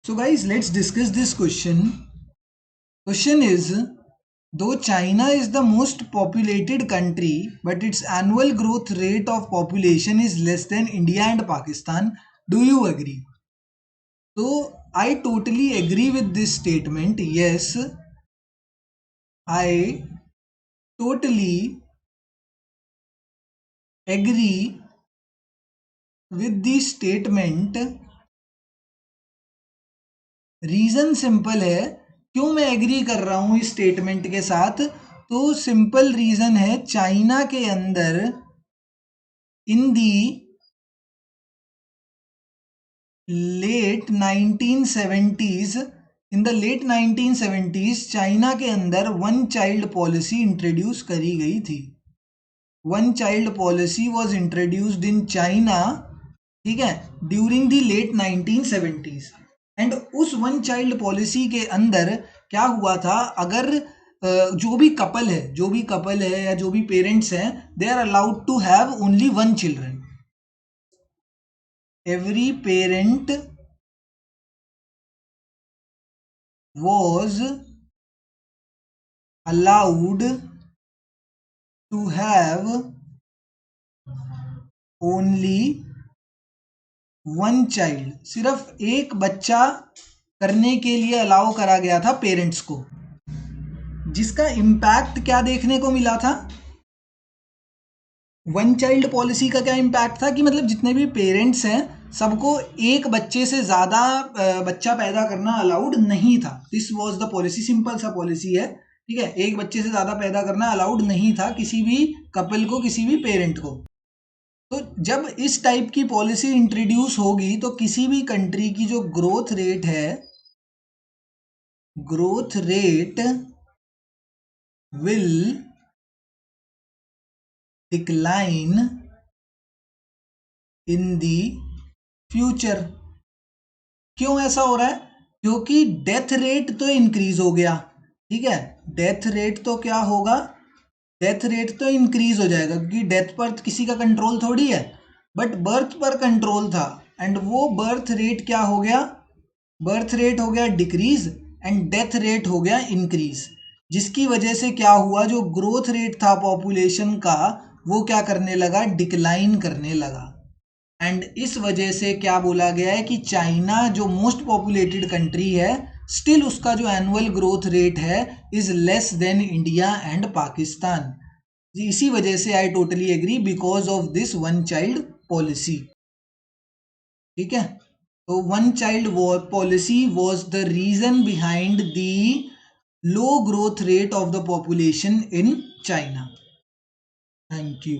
So guys, let's discuss this question. Question is, though China is the most populated country, but its annual growth rate of population is less than India and Pakistan. Do you agree? So I totally agree with this statement. Yes, I totally agree with the statement. Reason simple है, क्यों मैं agree कर रहा हूं इस statement के साथ। तो सिंपल रीजन है, चाइना के अंदर in the late 1970s, in the late 1970s China के अंदर वन चाइल्ड पॉलिसी इंट्रोड्यूस करी गई थी। One child policy was introduced in China, ठीक है, during the late 1970s। And उस वन चाइल्ड पॉलिसी के अंदर क्या हुआ था, अगर जो भी कपल है या जो भी पेरेंट्स हैं, they are allowed to have only one children. Every parent was allowed to have only one child। सिर्फ एक बच्चा करने के लिए अलाउ करा गया था पेरेंट्स को, जिसका इम्पैक्ट क्या देखने को मिला था। वन चाइल्ड पॉलिसी का क्या इम्पैक्ट था कि मतलब जितने भी पेरेंट्स हैं सबको एक बच्चे से ज़्यादा बच्चा पैदा करना अलाउड नहीं था। This was the policy, simple सा पॉलिसी है, ठीक है। एक बच्चे से ज़्यादा पैदा करना अलाउड नहीं था किसी भी कपल को, किसी भी पेरेंट को। तो जब इस टाइप की पॉलिसी इंट्रोड्यूस होगी तो किसी भी कंट्री की जो ग्रोथ रेट है, growth rate will decline in the future. क्यों ऐसा हो रहा है? क्योंकि डेथ रेट तो इंक्रीज हो गया, ठीक है। डेथ रेट तो क्या होगा, डेथ रेट तो इंक्रीज हो जाएगा, क्योंकि डेथ पर किसी का कंट्रोल थोड़ी है, बट बर्थ पर कंट्रोल था। एंड वो बर्थ रेट क्या हो गया, बर्थ रेट हो गया डिक्रीज एंड डेथ रेट हो गया इंक्रीज, जिसकी वजह से क्या हुआ, जो ग्रोथ रेट था पॉपुलेशन का वो क्या करने लगा, डिक्लाइन करने लगा। एंड इस वजह से क्या बोला गया है कि चाइना जो मोस्ट पॉपुलेटेड कंट्री है, स्टिल उसका जो एनुअल ग्रोथ रेट है is less than India and Pakistan. इसी वजह से I totally agree, because of this one child policy, ठीक है। तो one child policy was the reason behind the low growth rate of the population in China. Thank you.